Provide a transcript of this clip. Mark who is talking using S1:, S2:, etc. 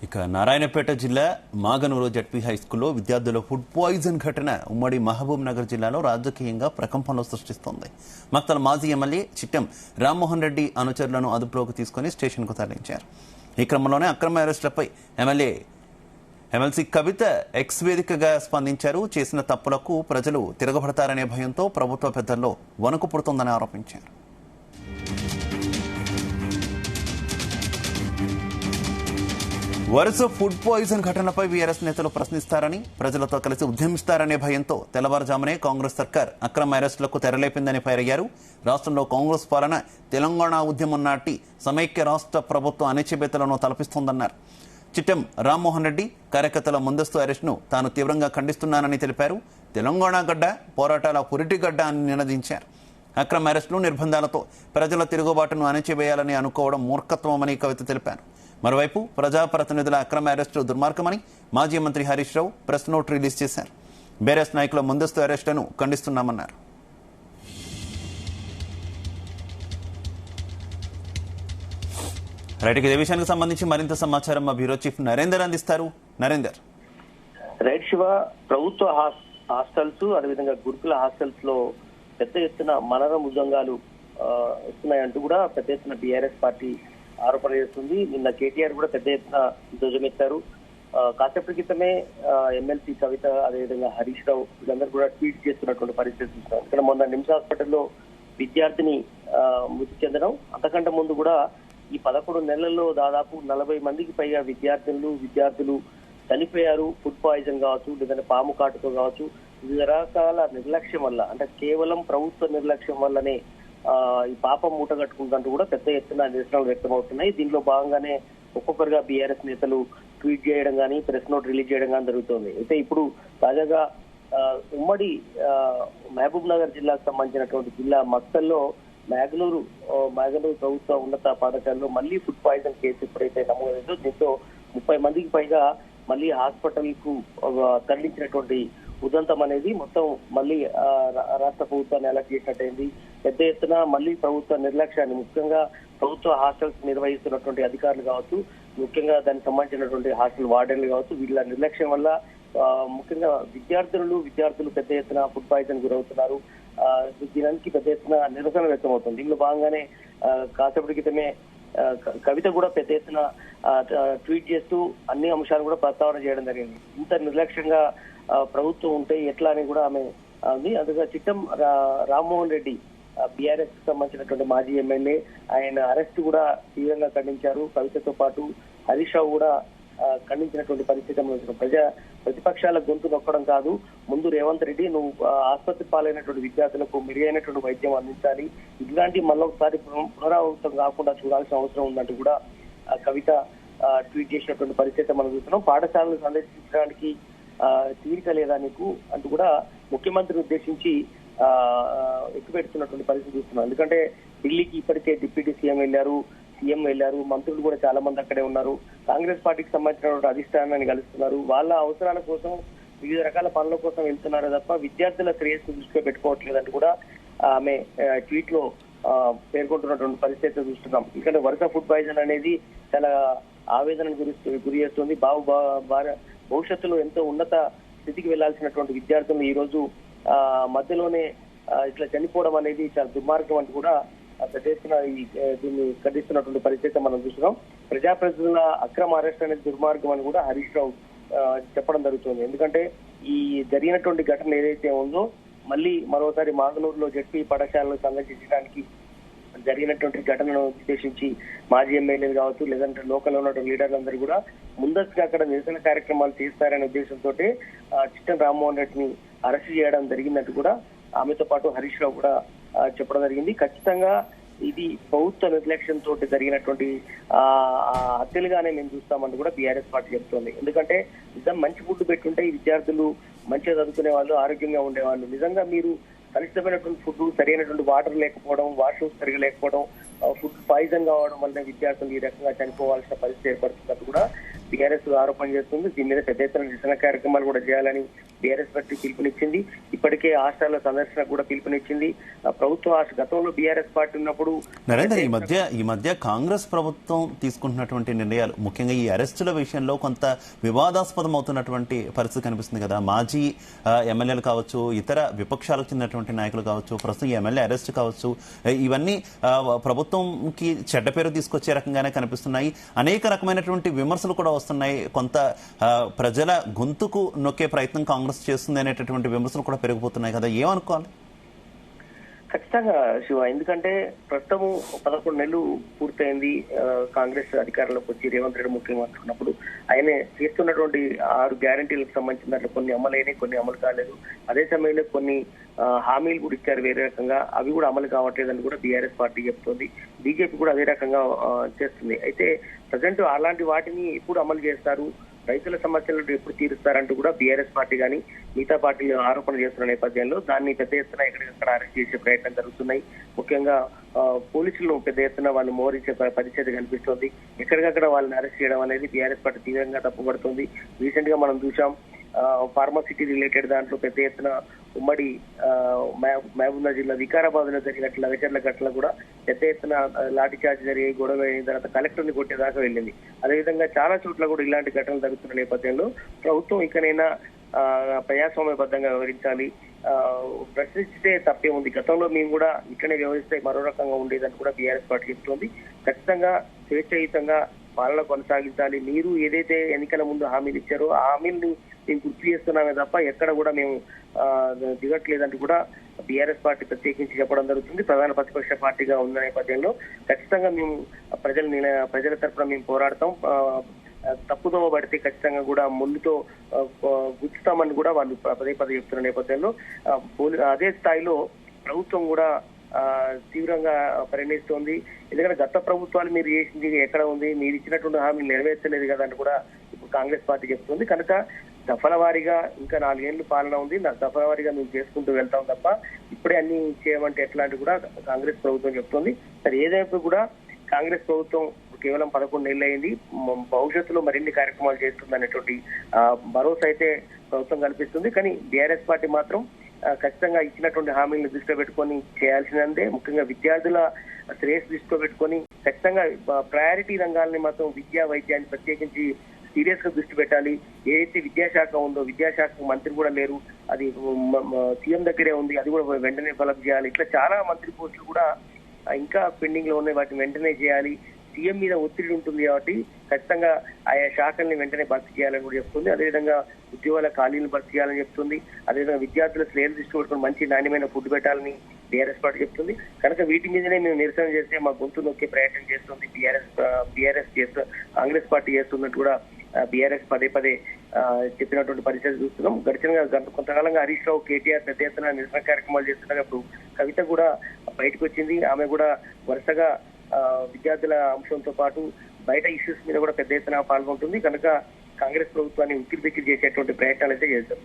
S1: ఇక నారాయణపేట జిల్లా మాగనూరు జడ్పీ హైస్కూల్లో విద్యార్థుల ఫుడ్ పాయిజన్ ఘటన ఉమ్మడి మహబూబ్ నగర్ జిల్లాలో రాజకీయంగా ప్రకంపనలు సృష్టిస్తోంది. మక్తల్ మాజీ ఎమ్మెల్యే చిట్టెం రామ్మోహన్ రెడ్డి అనుచరులను అదుపులోకి తీసుకుని స్టేషన్కు తరలించారు. ఈ క్రమంలోనే అక్రమ అరెస్టులపై ఎమ్మెల్సీ కవిత ఎక్స్ వేదికగా స్పందించారు. చేసిన తప్పులకు ప్రజలు తిరగబడతారనే భయంతో ప్రభుత్వ పెద్దల్లో వణుకు పుడుతోందని ఆరోపించారు. వరుస ఫుడ్ పాయిజన్ ఘటనపై వీఆర్ఎస్ నేతలు ప్రశ్నిస్తారని, ప్రజలతో కలిసి ఉద్యమిస్తారనే భయంతో తెల్లవారుజామునే కాంగ్రెస్ సర్కార్ అక్రమ అరెస్టులకు తెరలేపిందని ఫైరయ్యారు. రాష్ట్రంలో కాంగ్రెస్ పాలన తెలంగాణ ఉద్యమం నాటి సమైక్య రాష్ట్ర ప్రభుత్వం అణచివేతలను తలపిస్తోందన్నారు. చిట్టెం రామ్మోహన్ రెడ్డి కార్యకర్తల ముందస్తు అరెస్టును తాను తీవ్రంగా ఖండిస్తున్నానని తెలిపారు. తెలంగాణ గడ్డ పోరాటాల పురిటిగడ్డ అని నినదించారు. అక్రమ అరెస్టులు, నిర్బంధాలతో ప్రజల తిరుగుబాటును అణచివేయాలని అనుకోవడం మూర్ఖత్వమని కవిత తెలిపారు. మరోవైపు ప్రజాప్రతినిధుల అక్రమ అరెస్టు దుర్మార్గమని మాజీ మంత్రి Harish Rao press note release చేశారు. బీఆర్ఎస్ నాయకుల ముందస్తు అరెస్టులను ఖండిస్తున్నామన్నారు. రైట్, ఇదే విషయానికి సంబంధించి మరింత సమాచారం మా బ్యూరో చీఫ్ నరేందర్ అందిస్తారు. నరేందర్.
S2: రైట్ శివ, ప్రభుత్వ హాస్టల్స్ అదేవిధంగా గురుకుల హాస్టల్స్ లో పెద్ద ఎత్తున మనరం ఉద్యోగాలు వస్తున్నాయంటూ కూడా పెద్ద ఎత్తున బీఆర్ఎస్ పార్టీ ఆరోపణ చేస్తుంది. నిన్న కేటీఆర్ కూడా పెద్ద ఎత్తున ధ్వజమెత్తారు. కాసేపటి క్రితమే ఎమ్మెల్సీ కవిత అదేవిధంగా హరీష్ రావు వీళ్ళందరూ కూడా ట్వీట్ చేస్తున్నటువంటి పరిస్థితి చూస్తున్నాం. ఇక్కడ మొన్న నిమ్స్ హాస్పిటల్లో విద్యార్థిని మృతి చెందడం, అంతకంటే ముందు కూడా ఈ 11 నెలల్లో దాదాపు 40 మందికి పైగా విద్యార్థులు చనిపోయారు. ఫుడ్ పాయిజన్ కావచ్చు, లేదంటే పాము కాటుతో కావచ్చు, వివిధ రకాల నిర్లక్ష్యం వల్ల, అంటే కేవలం ప్రభుత్వ నిర్లక్ష్యం వల్లనే ఈ పాపం మూటగట్టుకుంటూ కూడా పెద్ద ఎత్తున నిరసనలు వ్యక్తమవుతున్నాయి. దీనిలో భాగంగానే ఒక్కొక్కరుగా బీఆర్ఎస్ నేతలు ట్వీట్ చేయడం కానీ, ప్రెస్ నోట్ రిలీజ్ చేయడం కానీ జరుగుతోంది. అయితే ఇప్పుడు తాజాగా ఉమ్మడి మహబూబ్ నగర్ జిల్లాకు సంబంధించినటువంటి జిల్లా మక్తల్లో మాగనూరు ప్రభుత్వ ఉన్నత పాఠశాలలో మళ్లీ ఫుడ్ పాయిజన్ కేసు ఎప్పుడైతే నమోదైందో దీంతో 30 మందికి పైగా మళ్లీ హాస్పిటల్ కు తరలించినటువంటి ఉదంతం అనేది మొత్తం మళ్లీ రాష్ట్ర ప్రభుత్వాన్ని అలర్ట్ చేసినట్టయింది. పెద్ద ఎత్తున మళ్లీ ప్రభుత్వ నిర్లక్ష్యాన్ని, ముఖ్యంగా ప్రభుత్వ హాస్టల్స్ నిర్వహిస్తున్నటువంటి అధికారులు కావచ్చు, ముఖ్యంగా దానికి సంబంధించినటువంటి హాస్టల్ వార్డెన్లు కావచ్చు, వీళ్ళ నిర్లక్ష్యం వల్ల ముఖ్యంగా విద్యార్థులు పెద్ద ఎత్తున ఫుడ్ పాయిజన్ గురవుతున్నారు. దీనికి పెద్ద ఎత్తున నిరసన వ్యక్తమవుతుంది. దీనిలో భాగంగానే కాసేపటి క్రితమే కవిత కూడా పెద్ద ఎత్తున ట్వీట్ చేస్తూ అన్ని అంశాలు కూడా ప్రస్తావన చేయడం జరిగింది. ఇంత నిర్లక్ష్యంగా ప్రభుత్వం ఉంటే ఎట్లా అని కూడా ఆమె ఉంది. అందుకే చిట్టం రామ్మోహన్ రెడ్డి బీఆర్ఎస్ కి సంబంధించినటువంటి మాజీ ఎమ్మెల్యే, ఆయన అరెస్ట్ కూడా తీవ్రంగా ఖండించారు. కవితతో పాటు హరీష్ రావు కూడా ఖండించినటువంటి పరిస్థితి. ప్రతిపక్షాల గొంతు నొక్కడం కాదు, ముందు రేవంత్ రెడ్డి నువ్వు ఆసుపత్రి పాలైనటువంటి విద్యార్థులకు మెరుగైనటువంటి వైద్యం అందించాలి, ఇట్లాంటి మళ్ళొకసారి పునరావృతం కాకుండా చూడాల్సిన అవసరం ఉందంటూ కూడా కవిత ట్వీట్ చేసినటువంటి పరిస్థితి మనం చూస్తున్నాం. పాఠశాలను సందర్శించడానికి తీరిక లేదా నీకు అంటూ కూడా ముఖ్యమంత్రిని ఉద్దేశించి ఎక్కుపెడుతున్నటువంటి పరిస్థితి చూస్తున్నాం. ఎందుకంటే ఢిల్లీకి ఇప్పటికే డిప్యూటీ సీఎం వెళ్ళారు, మంత్రులు కూడా చాలా మంది అక్కడే ఉన్నారు. కాంగ్రెస్ పార్టీకి సంబంధించినటువంటి అధిష్టానాన్ని కలుస్తున్నారు. వాళ్ళ అవసరాల కోసం, వివిధ రకాల పనుల కోసం వెళ్తున్నారు తప్ప విద్యార్థుల శ్రేయస్సు దృష్టిలో పెట్టుకోవట్లేదంటూ కూడా ఆమె ట్వీట్ లో పేర్కొంటున్నటువంటి పరిస్థితి చూస్తున్నాం. ఎందుకంటే వరుస ఫుడ్ పాయిజన్ అనేది చాలా ఆవేదనను గురి చేస్తుంది. భవిష్యత్తులో ఎంతో ఉన్నత స్థితికి వెళ్లాల్సినటువంటి విద్యార్థులు ఈ రోజు మధ్యలోనే ఇట్లా చనిపోవడం అనేది చాలా దుర్మార్గం అంటూ కూడా దీన్ని ఖండిస్తున్నటువంటి పరిస్థితి మనం చూస్తున్నాం. ప్రజాప్రతినిధుల అక్రమ అరెస్ట్ అనేది దుర్మార్గం అని కూడా హరీష్ రావు చెప్పడం జరుగుతుంది. ఎందుకంటే ఈ జరిగినటువంటి ఘటన ఏదైతే ఉందో మళ్ళీ మరోసారి మాగనూరులో జడ్పీ పాఠశాలను సందర్శించడానికి జరిగినటువంటి ఘటనను ఉద్దేశించి మాజీ ఎమ్మెల్యేలు కావచ్చు, లేదంటే లోకల్ ఉన్నటువంటి లీడర్లందరూ కూడా ముందస్తుగా అక్కడ నిరసన కార్యక్రమాలు చేస్తారనే ఉద్దేశంతో చిట్టం రామ్మోహన్ రెడ్డిని అరెస్ట్ చేయడం జరిగిందంటూ కూడా ఆమెతో పాటు హరీష్ రావు కూడా చెప్పడం జరిగింది. ఖచ్చితంగా ఇది ప్రభుత్వ నిర్లక్ష్యంతో జరిగినటువంటి హత్యలుగానే మేము చూస్తామంటూ కూడా బీఆర్ఎస్ పార్టీ చెప్తోంది. ఎందుకంటే నిజం మంచి ఫుడ్ పెట్టుంటే ఈ విద్యార్థులు మంచిగా చదువుకునే వాళ్ళు, ఆరోగ్యంగా ఉండేవాళ్ళు. నిజంగా మీరు కలుషితమైనటువంటి ఫుడ్, సరైనటువంటి వాటర్ లేకపోవడం, వాష్రూమ్స్ సరిగా లేకపోవడం, ఫుడ్ పాయిజన్ కావడం వల్ల విద్యార్థులు ఈ రకంగా చనిపోవాల్సిన పరిస్థితి ఏర్పడుతున్నట్టు కూడా బీఆర్ఎస్ ఆరోపణ చేస్తుంది. దీని మీద పెద్ద ఎత్తున నిరసన కార్యక్రమాలు కూడా చేయాలని బీఆర్ఎస్ పార్టీ పిలుపునిచ్చింది. ఇప్పటికే హాస్టళ్ల సందర్శన కూడా పిలుపునిచ్చింది. ప్రభుత్వ గతంలో బీఆర్ఎస్ పార్టీ ఉన్నప్పుడు
S1: నరేందర్, ఈ మధ్య కాంగ్రెస్ ప్రభుత్వం తీసుకుంటున్నటువంటి నిర్ణయాలు, ముఖ్యంగా ఈ అరెస్టుల విషయంలో కొంత వివాదాస్పదం అవుతున్నటువంటి పరిస్థితి కనిపిస్తుంది కదా. మాజీ ఎమ్మెల్యేలు కావచ్చు, ఇతర విపక్షాలకు చెందినటువంటి నాయకులు కావచ్చు, ప్రస్తుతం ఈ ఎమ్మెల్యే అరెస్ట్ కావచ్చు, ఇవన్నీ ప్రభుత్వంకి చెడ్డ పేరు తీసుకొచ్చే రకంగానే కనిపిస్తున్నాయి. అనేక రకమైనటువంటి విమర్శలు కూడా వస్తున్నాయి. కొంత ప్రజల గొంతుకు నొక్కే ప్రయత్నం కాంగ్రెస్ చేస్తుంది అనేటటువంటి విమర్శలు కూడా పెరిగిపోతున్నాయి కదా. ఏమనుకోవాలి?
S2: ఖచ్చితంగా శివ, ఎందుకంటే ప్రస్తుతము 11 నెలలు పూర్తయింది కాంగ్రెస్ అధికారంలోకి వచ్చి రేవంత్ రెడ్డి ముఖ్యమంత్రి ఉన్నప్పుడు. ఆయన చేస్తున్నటువంటి 6 గ్యారంటీలకు సంబంధించిన దాంట్లో కొన్ని అమలైనవి, కొన్ని అమలు కాలేదు. అదే సమయంలో కొన్ని హామీలు కూడా ఇచ్చారు వేరే రకంగా, అవి కూడా అమలు కావట్లేదని కూడా బీఆర్ఎస్ పార్టీ చెప్తోంది. బీజేపీ కూడా అదే రకంగా చేస్తుంది. అయితే ప్రజెంట్ అలాంటి వాటిని ఎప్పుడు అమలు చేస్తారు, రైతుల సమస్యలను ఎప్పుడు తీరుస్తారంటూ కూడా బీఆర్ఎస్ పార్టీ కానీ మిగతా పార్టీలు ఆరోపణ చేస్తున్న నేపథ్యంలో దాన్ని పెద్ద ఎత్తున ఎక్కడికక్కడ అరెస్ట్ చేసే ప్రయత్నం జరుగుతున్నాయి. ముఖ్యంగా పోలీసులు పెద్ద ఎత్తున వాళ్ళు మోహరించే పరిస్థితి కనిపిస్తోంది. ఎక్కడికక్కడ వాళ్ళని అరెస్ట్ చేయడం అనేది బీఆర్ఎస్ పార్టీ తీవ్రంగా తప్పుపడుతుంది. రీసెంట్ గా మనం చూసాం, ఫార్మసిటీ రిలేటెడ్ దాంట్లో పెద్ద ఎత్తున ఉమ్మడి మహబూబ్నగర్ జిల్లా వికారాబాద్ లో జరిగినట్లు లగచర్ల ఘటనలో కూడా పెద్ద ఎత్తున లాఠీ చార్జ్ జరిగి గొడవ అయిన తర్వాత కలెక్టర్ ని కొట్టేదాకా వెళ్ళింది. అదేవిధంగా చాలా చోట్ల కూడా ఇలాంటి ఘటనలు జరుగుతున్న నేపథ్యంలో ప్రభుత్వం ఇకనైనా ప్రజాస్వామ్యబద్ధంగా వ్యవహరించాలి. ప్రశ్నిస్తే తప్పే ఉంది. గతంలో మేము కూడా ఇట్లనే వ్యవహరిస్తే మరో రకంగా ఉండేదని కూడా బీఆర్ఎస్ పార్టీ చెప్తోంది. ఖచ్చితంగా స్వేచ్ఛాయుతంగా పాలన కొనసాగించాలి. మీరు ఏదైతే ఎన్నికల ముందు హామీలు ఇచ్చారో ఆ హామీలను మేము గుర్తు చేస్తున్నామే తప్ప ఎక్కడ కూడా మేము దిగట్లేదంటూ కూడా బీఆర్ఎస్ పార్టీ ప్రత్యేకించి చెప్పడం జరుగుతుంది. ప్రధాన ప్రతిపక్ష పార్టీగా ఉన్న నేపథ్యంలో ఖచ్చితంగా మేము ప్రజల తరఫున మేము పోరాడతాం. తప్పుదోవ పడితే ఖచ్చితంగా కూడా ముందుతో గుర్తుతామని కూడా వాళ్ళు పదే చెప్తున్న నేపథ్యంలో అదే స్థాయిలో ప్రభుత్వం కూడా తీవ్రంగా పరిగణిస్తోంది. ఎందుకంటే గత ప్రభుత్వాలు మీరు చేసింది ఎక్కడ ఉంది, మీరు ఇచ్చినటువంటి హామీలు నెరవేర్చలేదు కదా అని కూడా ఇప్పుడు కాంగ్రెస్ పార్టీ చెప్తుంది. కనుక దఫల వారీగా ఇంకా 4 ఏళ్లు పాలన ఉంది, దఫల వారీగా మేము చేసుకుంటూ వెళ్తాం తప్ప ఇప్పుడే అన్ని చేయమంటే ఎట్లాంటి కూడా కాంగ్రెస్ ప్రభుత్వం చెప్తుంది. సరే, ఏదైనా కూడా కాంగ్రెస్ ప్రభుత్వం కేవలం 11 నెలలు అయింది, భవిష్యత్తులో మరిన్ని కార్యక్రమాలు చేస్తుంది అనేటువంటి భరోసా అయితే ప్రభుత్వం కల్పిస్తుంది. కానీ బీఆర్ఎస్ పార్టీ మాత్రం ఖచ్చితంగా ఇచ్చినటువంటి హామీలను దృష్టిలో పెట్టుకొని చేయాల్సినందే. ముఖ్యంగా విద్యార్థుల శ్రేయస్ దృష్టిలో పెట్టుకొని ఖచ్చితంగా ప్రయారిటీ రంగాల్ని మాత్రం విద్యా వైద్యాన్ని ప్రత్యేకించి సీరియస్ గా దృష్టి పెట్టాలి. ఏదైతే విద్యాశాఖ ఉందో, విద్యాశాఖ మంత్రి కూడా లేరు, అది సీఎం దగ్గరే ఉంది, అది కూడా వెంటనే డెవలప్ చేయాలి. ఇట్లా చాలా మంత్రి పోస్టులు కూడా ఇంకా పెండింగ్ లో ఉన్నాయి, వాటిని వెంటనే చేయాలి. సీఎం మీద ఒత్తిడి ఉంటుంది కాబట్టి ఖచ్చితంగా ఆయా శాఖల్ని వెంటనే భర్తీ చేయాలని కూడా చెప్తుంది. అదేవిధంగా ఉద్యోగాల ఖాళీలను భర్తీ చేయాలని చెప్తుంది. అదేవిధంగా విద్యార్థుల శ్రేయస్ దృష్టి పెట్టుకుని మంచి నాణ్యమైన ఫుడ్ పెట్టాలని బీఆర్ఎస్ పార్టీ చెప్తుంది. కనుక వీటి మీదనే మేము నిరసన చేస్తే మా గొంతు నొక్కే ప్రయత్నం చేస్తుంది బీఆర్ఎస్ కాంగ్రెస్ పార్టీ చేస్తున్నట్టు కూడా బీఆర్ఎస్ పదే చెప్పినటువంటి పరిస్థితి చూస్తున్నాం. గడిచిన కొంతకాలంగా హరీష్ రావు, కేటీఆర్ పెద్ద ఎత్తున నిరసన కార్యక్రమాలు చేస్తున్నారు. ఇప్పుడు కవిత కూడా బయటకు వచ్చింది. ఆమె కూడా వరుసగా విద్యార్థుల అంశంతో పాటు బయట ఇష్యూస్ మీద కూడా పెద్ద ఎత్తున పాల్గొంటుంది. కనుక కాంగ్రెస్ ప్రభుత్వాన్ని ఉక్కిరి బిక్కిరి చేసేటువంటి ప్రయత్నాలు అయితే చేస్తారు.